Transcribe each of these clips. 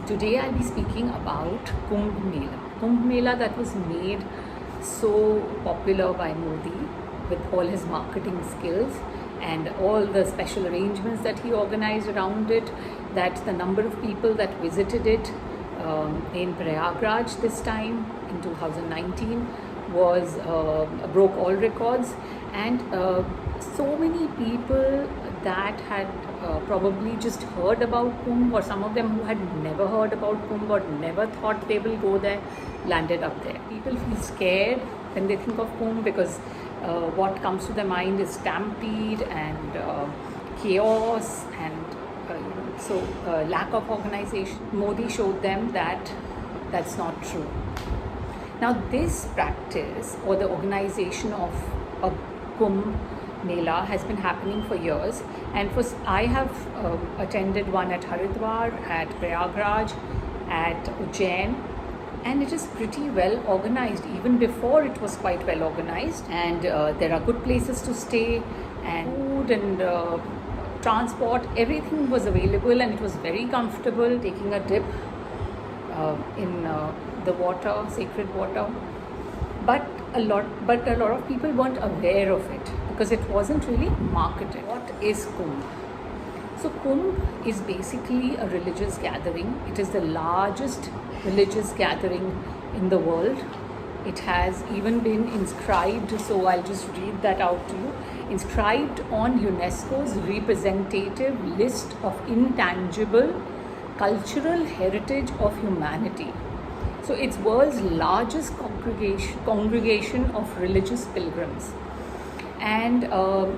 Today I'll be speaking about Kumbh Mela. Kumbh Mela that was made so popular by Modi with all his marketing skills and all the special arrangements that he organized around it, that the number of people that visited it in Prayagraj this time in 2019 was broke all records, and so many people that had probably just heard about Kumbh, or some of them who had never heard about Kumbh or never thought they will go there, landed up there. People feel scared when they think of Kumbh because what comes to their mind is stampede and chaos and lack of organization. Modi showed them that that's not true. Now this practice or the organization of a Kumbh Mela has been happening for years, and I have attended one at Haridwar, at Prayagraj, at Ujjain, and it is pretty well organized. Even before, it was quite well organized, and there are good places to stay, and food and transport, everything was available, and it was very comfortable taking a dip in the water, sacred water. But a lot of people weren't aware of it because it wasn't really marketed. What is Kumbh? So Kumbh is basically a religious gathering. It is the largest religious gathering in the world. It has even been inscribed, so I'll just read that out to you. Inscribed on UNESCO's representative list of intangible cultural heritage of humanity. So it's world's largest congregation of religious pilgrims. And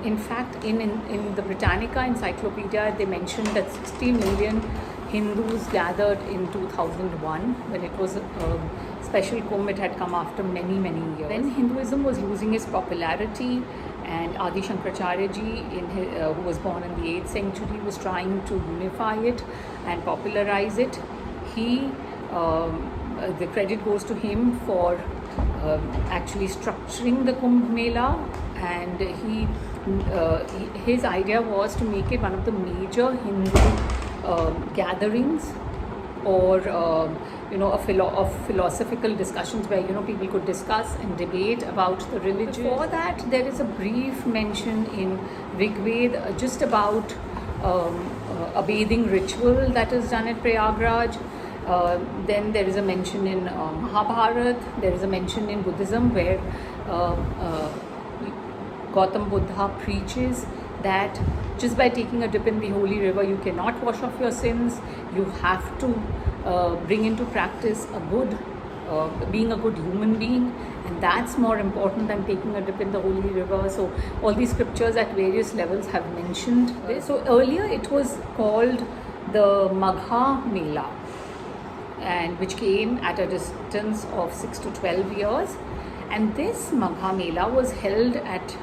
in fact, in the Britannica Encyclopedia, they mentioned that 60 million Hindus gathered in 2001 when it was a special Kumbh. It had come after many years. When Hinduism was losing its popularity, and Adi Shankaracharya ji, who was born in the 8th century, was trying to unify it and popularize it. The credit goes to him for actually structuring the Kumbh Mela, and his idea was to make it one of the major Hindu gatherings, or of philosophical discussions where people could discuss and debate about the religion. Before that, there is a brief mention in Rig Veda just about a bathing ritual that is done at Prayagraj. Then there is a mention in Mahabharata. There is a mention in Buddhism where Gautam Buddha preaches that just by taking a dip in the holy river, you cannot wash off your sins. You have to bring into practice being a good human being, and that's more important than taking a dip in the holy river. So all these scriptures at various levels have mentioned this. So earlier it was called the Magha Mela, and which came at a distance of 6 to 12 years. And this Magha Mela was held at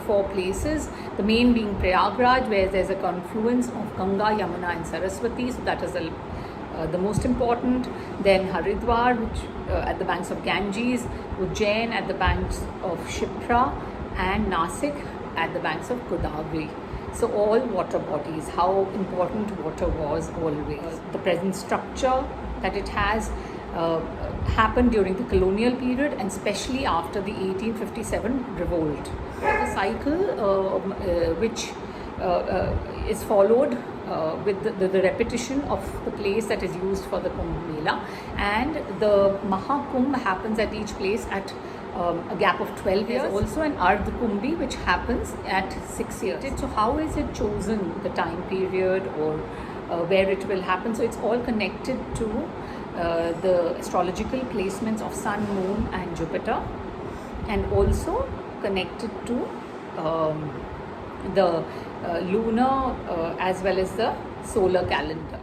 4 places, the main being Prayagraj, where there's a confluence of Ganga, Yamuna and Saraswati, so that is the most important. Then Haridwar, which at the banks of Ganges, Ujjain at the banks of Shipra, and Nasik at the banks of Godavari. So all water bodies, how important water was always. The present structure that it has happened during the colonial period, and especially after the 1857 revolt. The cycle which is followed with the repetition of the place that is used for the Kumbh Mela, and the Mahakumbh happens at each place at a gap of 12 years. There's also an Ardh Kumbhi which happens at 6 years. So how is it chosen, the time period or where it will happen? So it's all connected to the astrological placements of Sun, Moon and Jupiter, and also connected to the lunar as well as the solar calendar.